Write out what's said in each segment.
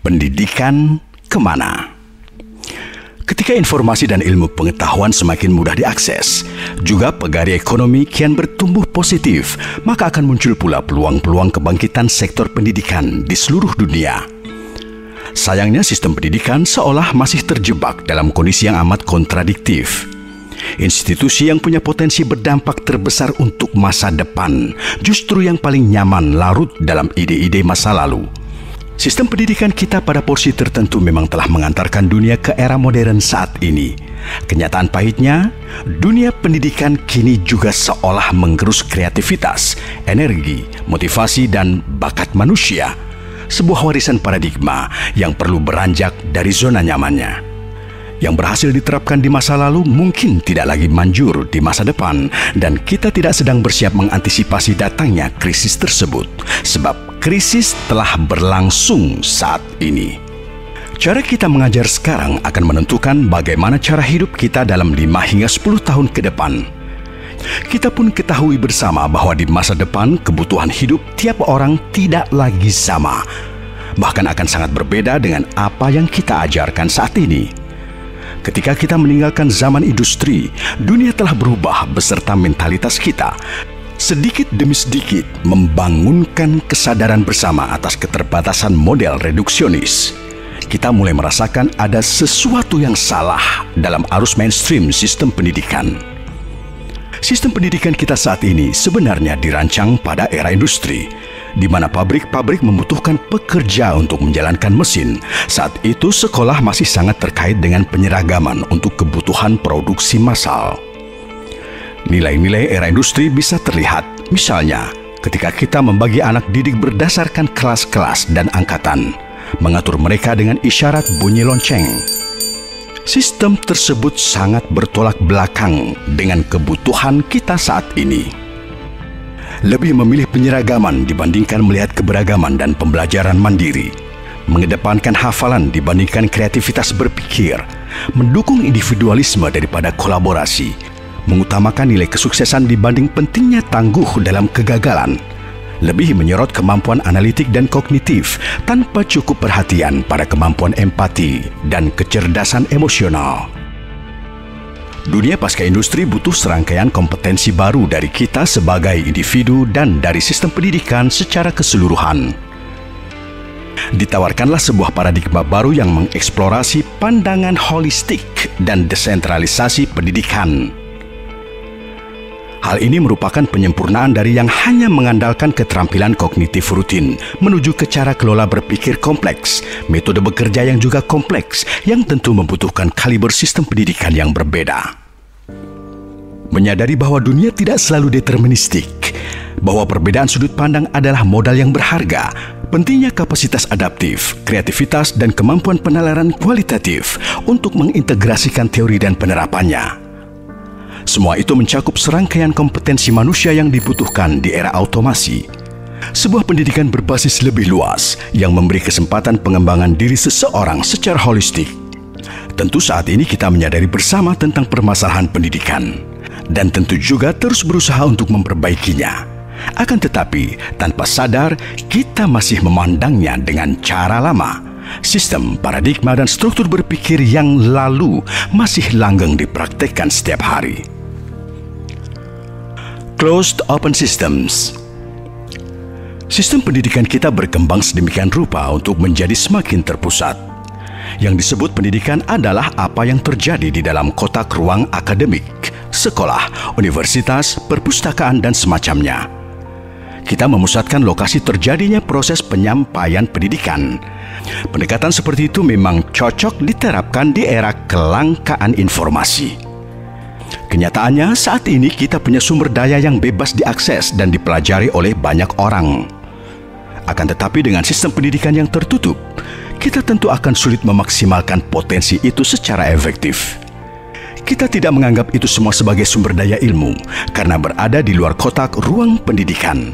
Pendidikan kemana? Ketika informasi dan ilmu pengetahuan semakin mudah diakses, juga pegawai ekonomi kian bertumbuh positif, maka akan muncul pula peluang-peluang kebangkitan sektor pendidikan di seluruh dunia. Sayangnya sistem pendidikan seolah masih terjebak dalam kondisi yang amat kontradiktif. Institusi yang punya potensi berdampak terbesar untuk masa depan justru yang paling nyaman larut dalam ide-ide masa lalu. Sistem pendidikan kita pada porsi tertentu memang telah mengantarkan dunia ke era modern saat ini. Kenyataan pahitnya, dunia pendidikan kini juga seolah menggerus kreativitas, energi, motivasi, dan bakat manusia. Sebuah warisan paradigma yang perlu beranjak dari zona nyamannya. Yang berhasil diterapkan di masa lalu mungkin tidak lagi manjur di masa depan, dan kita tidak sedang bersiap mengantisipasi datangnya krisis tersebut, sebab krisis telah berlangsung saat ini. Cara kita mengajar sekarang akan menentukan bagaimana cara hidup kita dalam 5 hingga 10 tahun ke depan. Kita pun ketahui bersama bahwa di masa depan kebutuhan hidup tiap orang tidak lagi sama, bahkan akan sangat berbeda dengan apa yang kita ajarkan saat ini. Ketika kita meninggalkan zaman industri, dunia telah berubah beserta mentalitas kita. Sedikit demi sedikit membangunkan kesadaran bersama atas keterbatasan model reduksionis. Kita mulai merasakan ada sesuatu yang salah dalam arus mainstream sistem pendidikan. Sistem pendidikan kita saat ini sebenarnya dirancang pada era industri, di mana pabrik-pabrik membutuhkan pekerja untuk menjalankan mesin. Saat itu sekolah masih sangat terkait dengan penyeragaman untuk kebutuhan produksi massal. Nilai-nilai era industri bisa terlihat, misalnya ketika kita membagi anak didik berdasarkan kelas-kelas dan angkatan, mengatur mereka dengan isyarat bunyi lonceng. Sistem tersebut sangat bertolak belakang dengan kebutuhan kita saat ini. Lebih memilih penyeragaman dibandingkan melihat keberagaman dan pembelajaran mandiri, mengedepankan hafalan dibandingkan kreativitas berpikir, mendukung individualisme daripada kolaborasi, mengutamakan nilai kesuksesan dibanding pentingnya tangguh dalam kegagalan, lebih menyorot kemampuan analitik dan kognitif tanpa cukup perhatian pada kemampuan empati dan kecerdasan emosional. Dunia pasca industri butuh serangkaian kompetensi baru dari kita sebagai individu dan dari sistem pendidikan secara keseluruhan. Ditawarkanlah sebuah paradigma baru yang mengeksplorasi pandangan holistik dan desentralisasi pendidikan. Hal ini merupakan penyempurnaan dari yang hanya mengandalkan keterampilan kognitif rutin menuju ke cara kelola berpikir kompleks, metode bekerja yang juga kompleks, yang tentu membutuhkan kaliber sistem pendidikan yang berbeda. Menyadari bahwa dunia tidak selalu deterministik, bahwa perbedaan sudut pandang adalah modal yang berharga, pentingnya kapasitas adaptif, kreativitas, dan kemampuan penalaran kualitatif untuk mengintegrasikan teori dan penerapannya. Semua itu mencakup serangkaian kompetensi manusia yang dibutuhkan di era otomasi. Sebuah pendidikan berbasis lebih luas yang memberi kesempatan pengembangan diri seseorang secara holistik. Tentu saat ini kita menyadari bersama tentang permasalahan pendidikan, dan tentu juga terus berusaha untuk memperbaikinya. Akan tetapi, tanpa sadar, kita masih memandangnya dengan cara lama. Sistem, paradigma, dan struktur berpikir yang lalu masih langgeng dipraktekkan setiap hari. Closed open systems. Sistem pendidikan kita berkembang sedemikian rupa untuk menjadi semakin terpusat. Yang disebut pendidikan adalah apa yang terjadi di dalam kotak ruang akademik, sekolah, universitas, perpustakaan, dan semacamnya. Kita memusatkan lokasi terjadinya proses penyampaian pendidikan. Pendekatan seperti itu memang cocok diterapkan di era kelangkaan informasi. Kenyataannya, saat ini kita punya sumber daya yang bebas diakses dan dipelajari oleh banyak orang. Akan tetapi dengan sistem pendidikan yang tertutup, kita tentu akan sulit memaksimalkan potensi itu secara efektif. Kita tidak menganggap itu semua sebagai sumber daya ilmu, karena berada di luar kotak ruang pendidikan.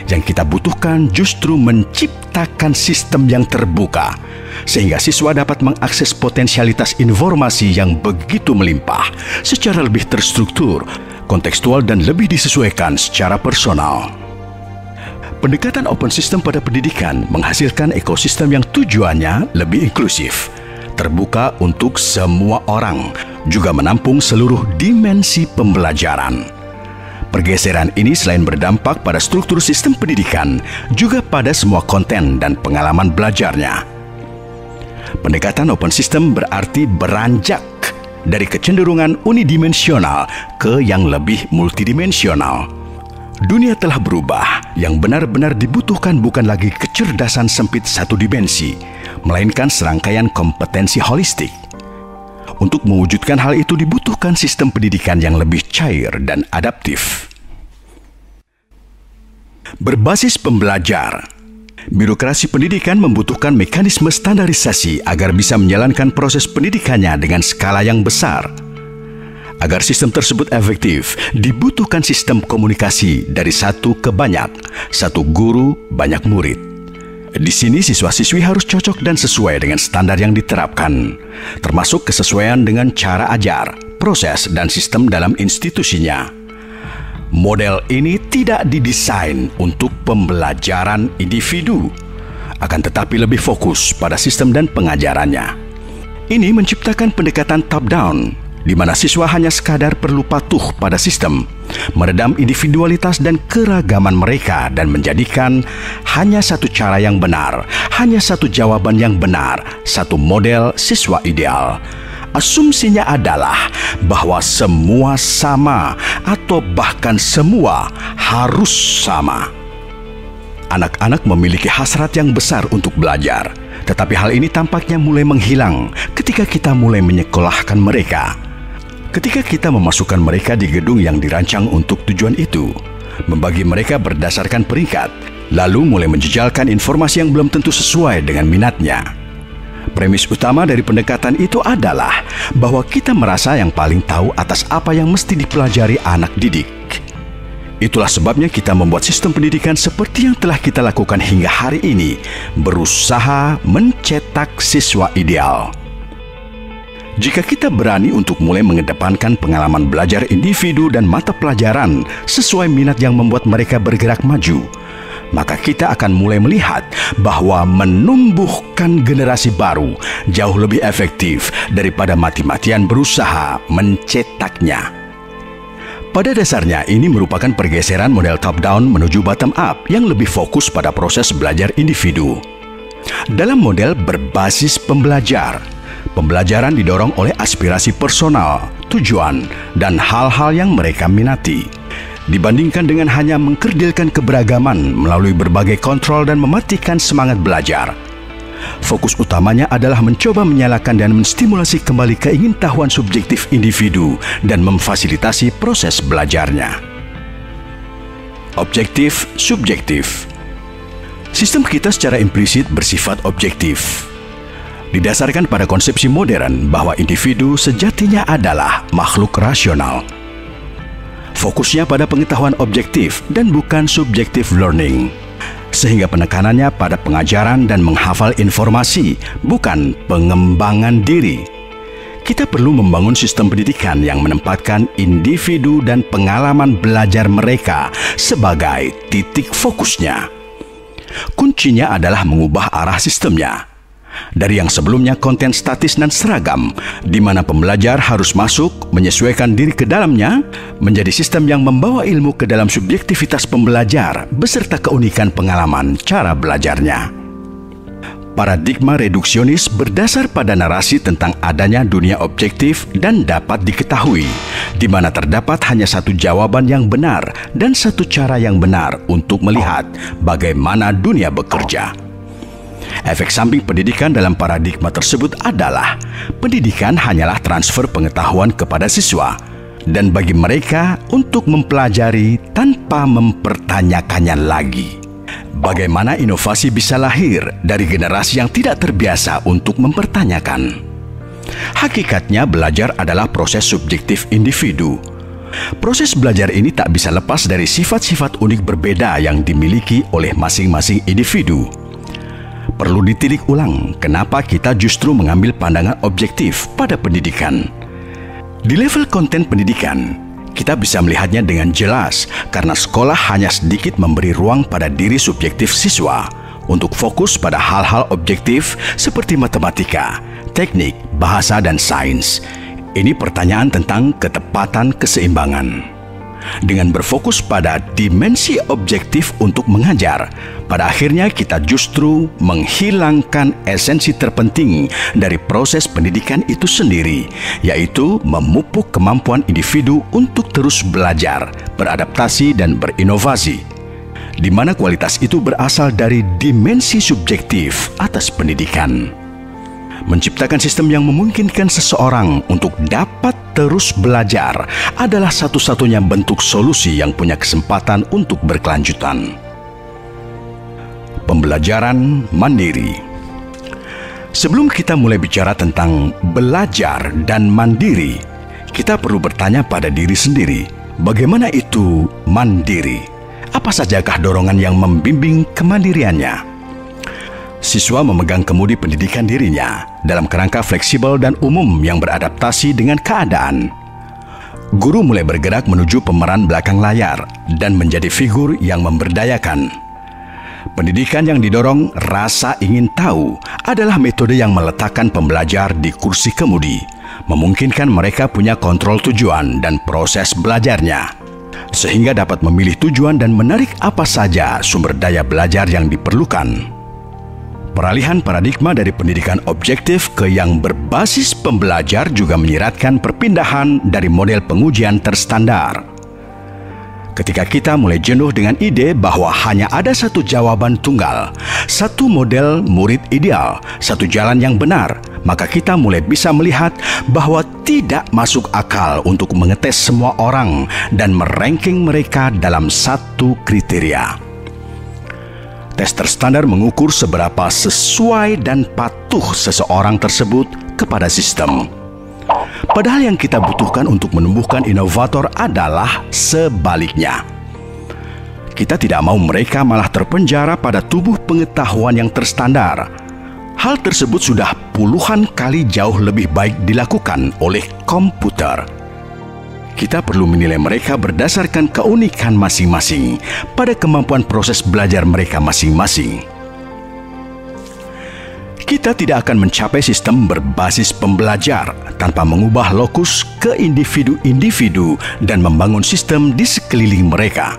Yang kita butuhkan justru menciptakan sistem yang terbuka, sehingga siswa dapat mengakses potensialitas informasi yang begitu melimpah secara lebih terstruktur, kontekstual, dan lebih disesuaikan secara personal. Pendekatan open system pada pendidikan menghasilkan ekosistem yang tujuannya lebih inklusif, terbuka untuk semua orang, juga menampung seluruh dimensi pembelajaran. Pergeseran ini selain berdampak pada struktur sistem pendidikan, juga pada semua konten dan pengalaman belajarnya. Pendekatan open system berarti beranjak dari kecenderungan unidimensional ke yang lebih multidimensional. Dunia telah berubah. Yang benar-benar dibutuhkan bukan lagi kecerdasan sempit satu dimensi, melainkan serangkaian kompetensi holistik. Untuk mewujudkan hal itu dibutuhkan sistem pendidikan yang lebih cair dan adaptif. Berbasis pembelajar. Birokrasi pendidikan membutuhkan mekanisme standarisasi agar bisa menjalankan proses pendidikannya dengan skala yang besar. Agar sistem tersebut efektif, dibutuhkan sistem komunikasi dari satu ke banyak, satu guru, banyak murid. Di sini siswa-siswi harus cocok dan sesuai dengan standar yang diterapkan, termasuk kesesuaian dengan cara ajar, proses, dan sistem dalam institusinya. Model ini tidak didesain untuk pembelajaran individu, akan tetapi lebih fokus pada sistem dan pengajarannya. Ini menciptakan pendekatan top-down, di mana siswa hanya sekadar perlu patuh pada sistem, meredam individualitas dan keragaman mereka dan menjadikan hanya satu cara yang benar, hanya satu jawaban yang benar, satu model siswa ideal. Asumsinya adalah bahwa semua sama atau bahkan semua harus sama. Anak-anak memiliki hasrat yang besar untuk belajar, tetapi hal ini tampaknya mulai menghilang ketika kita mulai menyekolahkan mereka. Ketika kita memasukkan mereka di gedung yang dirancang untuk tujuan itu, membagi mereka berdasarkan peringkat, lalu mulai menjejalkan informasi yang belum tentu sesuai dengan minatnya. Premis utama dari pendekatan itu adalah bahwa kita merasa yang paling tahu atas apa yang mesti dipelajari anak didik. Itulah sebabnya kita membuat sistem pendidikan seperti yang telah kita lakukan hingga hari ini, berusaha mencetak siswa ideal. Jika kita berani untuk mulai mengedepankan pengalaman belajar individu dan mata pelajaran sesuai minat yang membuat mereka bergerak maju, maka kita akan mulai melihat bahwa menumbuhkan generasi baru jauh lebih efektif daripada mati-matian berusaha mencetaknya. Pada dasarnya ini merupakan pergeseran model top-down menuju bottom-up yang lebih fokus pada proses belajar individu. Dalam model berbasis pembelajar, pembelajaran didorong oleh aspirasi personal, tujuan, dan hal-hal yang mereka minati, dibandingkan dengan hanya mengkerdilkan keberagaman melalui berbagai kontrol dan mematikan semangat belajar. Fokus utamanya adalah mencoba menyalakan dan menstimulasi kembali keingintahuan subjektif individu dan memfasilitasi proses belajarnya. Objektif subjektif. Sistem kita secara implisit bersifat objektif, didasarkan pada konsepsi modern bahwa individu sejatinya adalah makhluk rasional. Fokusnya pada pengetahuan objektif dan bukan subjektif learning, sehingga penekanannya pada pengajaran dan menghafal informasi, bukan pengembangan diri. Kita perlu membangun sistem pendidikan yang menempatkan individu dan pengalaman belajar mereka sebagai titik fokusnya. Kuncinya adalah mengubah arah sistemnya dari yang sebelumnya konten statis dan seragam, di mana pembelajar harus masuk, menyesuaikan diri ke dalamnya, menjadi sistem yang membawa ilmu ke dalam subjektivitas pembelajar beserta keunikan pengalaman cara belajarnya. Paradigma reduksionis berdasar pada narasi tentang adanya dunia objektif dan dapat diketahui, di mana terdapat hanya satu jawaban yang benar dan satu cara yang benar untuk melihat bagaimana dunia bekerja. Efek samping pendidikan dalam paradigma tersebut adalah pendidikan hanyalah transfer pengetahuan kepada siswa, dan bagi mereka untuk mempelajari tanpa mempertanyakannya lagi. Bagaimana inovasi bisa lahir dari generasi yang tidak terbiasa untuk mempertanyakan? Hakikatnya belajar adalah proses subjektif individu. Proses belajar ini tak bisa lepas dari sifat-sifat unik berbeda yang dimiliki oleh masing-masing individu. Perlu ditilik ulang kenapa kita justru mengambil pandangan objektif pada pendidikan. Di level konten pendidikan, Kita bisa melihatnya dengan jelas karena sekolah hanya sedikit memberi ruang pada diri subjektif siswa untuk fokus pada hal-hal objektif seperti matematika, teknik, bahasa, dan sains. Ini pertanyaan tentang ketepatan keseimbangan. Dengan berfokus pada dimensi objektif untuk mengajar, pada akhirnya kita justru menghilangkan esensi terpenting dari proses pendidikan itu sendiri, yaitu memupuk kemampuan individu untuk terus belajar, beradaptasi, dan berinovasi, di mana kualitas itu berasal dari dimensi subjektif atas pendidikan. Menciptakan sistem yang memungkinkan seseorang untuk dapat terus belajar adalah satu-satunya bentuk solusi yang punya kesempatan untuk berkelanjutan. Pembelajaran mandiri. Sebelum kita mulai bicara tentang belajar dan mandiri, kita perlu bertanya pada diri sendiri, bagaimana itu mandiri? Apa sajakah dorongan yang membimbing kemandiriannya? Siswa memegang kemudi pendidikan dirinya dalam kerangka fleksibel dan umum yang beradaptasi dengan keadaan. Guru mulai bergerak menuju pemeran belakang layar dan menjadi figur yang memberdayakan. Pendidikan yang didorong rasa ingin tahu adalah metode yang meletakkan pembelajar di kursi kemudi, memungkinkan mereka punya kontrol tujuan dan proses belajarnya, sehingga dapat memilih tujuan dan menarik apa saja sumber daya belajar yang diperlukan. Peralihan paradigma dari pendidikan objektif ke yang berbasis pembelajar juga menyiratkan perpindahan dari model pengujian terstandar. Ketika kita mulai jenuh dengan ide bahwa hanya ada satu jawaban tunggal, satu model murid ideal, satu jalan yang benar, maka kita mulai bisa melihat bahwa tidak masuk akal untuk mengetes semua orang dan meranking mereka dalam satu kriteria. Tes terstandar mengukur seberapa sesuai dan patuh seseorang tersebut kepada sistem. Padahal yang kita butuhkan untuk menumbuhkan inovator adalah sebaliknya. Kita tidak mau mereka malah terpenjara pada tubuh pengetahuan yang terstandar. Hal tersebut sudah puluhan kali jauh lebih baik dilakukan oleh komputer. Kita perlu menilai mereka berdasarkan keunikan masing-masing pada kemampuan proses belajar mereka masing-masing. Kita tidak akan mencapai sistem berbasis pembelajar tanpa mengubah lokus ke individu-individu dan membangun sistem di sekeliling mereka.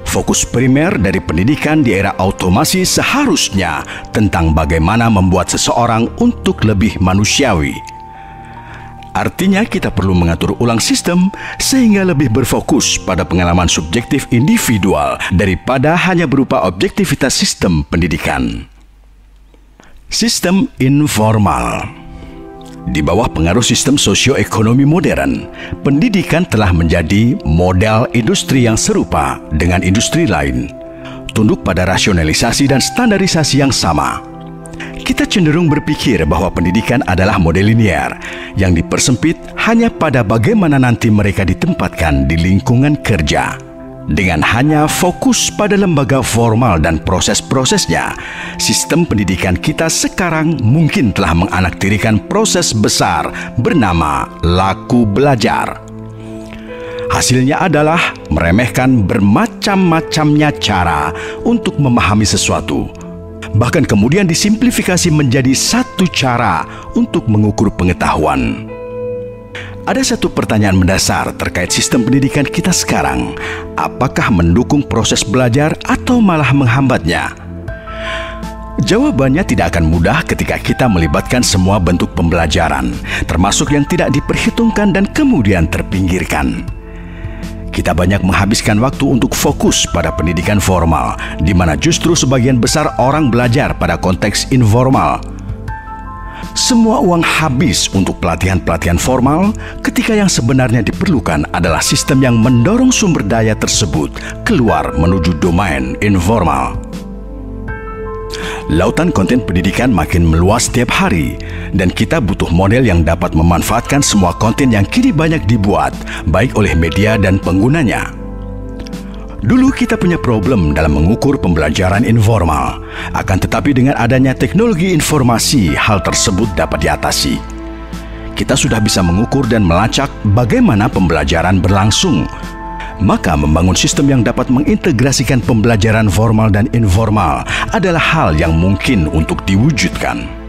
Fokus primer dari pendidikan di era otomasi seharusnya tentang bagaimana membuat seseorang untuk lebih manusiawi. Artinya kita perlu mengatur ulang sistem sehingga lebih berfokus pada pengalaman subjektif individual daripada hanya berupa objektivitas sistem pendidikan. Sistem informal. Di bawah pengaruh sistem sosioekonomi modern, pendidikan telah menjadi model industri yang serupa dengan industri lain, tunduk pada rasionalisasi dan standarisasi yang sama. Kita cenderung berpikir bahwa pendidikan adalah model linear yang dipersempit hanya pada bagaimana nanti mereka ditempatkan di lingkungan kerja. Dengan hanya fokus pada lembaga formal dan proses-prosesnya, sistem pendidikan kita sekarang mungkin telah menganaktirikan proses besar bernama laku belajar. Hasilnya adalah meremehkan bermacam-macamnya cara untuk memahami sesuatu, bahkan kemudian disimplifikasi menjadi satu cara untuk mengukur pengetahuan. Ada satu pertanyaan mendasar terkait sistem pendidikan kita sekarang. Apakah mendukung proses belajar atau malah menghambatnya? Jawabannya tidak akan mudah ketika kita melibatkan semua bentuk pembelajaran, termasuk yang tidak diperhitungkan dan kemudian terpinggirkan. Kita banyak menghabiskan waktu untuk fokus pada pendidikan formal, di mana justru sebagian besar orang belajar pada konteks informal. Semua uang habis untuk pelatihan-pelatihan formal ketika yang sebenarnya diperlukan adalah sistem yang mendorong sumber daya tersebut keluar menuju domain informal. Lautan konten pendidikan makin meluas setiap hari, dan kita butuh model yang dapat memanfaatkan semua konten yang kini banyak dibuat, baik oleh media dan penggunanya. Dulu kita punya problem dalam mengukur pembelajaran informal, akan tetapi dengan adanya teknologi informasi, hal tersebut dapat diatasi. kita sudah bisa mengukur dan melacak bagaimana pembelajaran berlangsung. Maka membangun sistem yang dapat mengintegrasikan pembelajaran formal dan informal adalah hal yang mungkin untuk diwujudkan.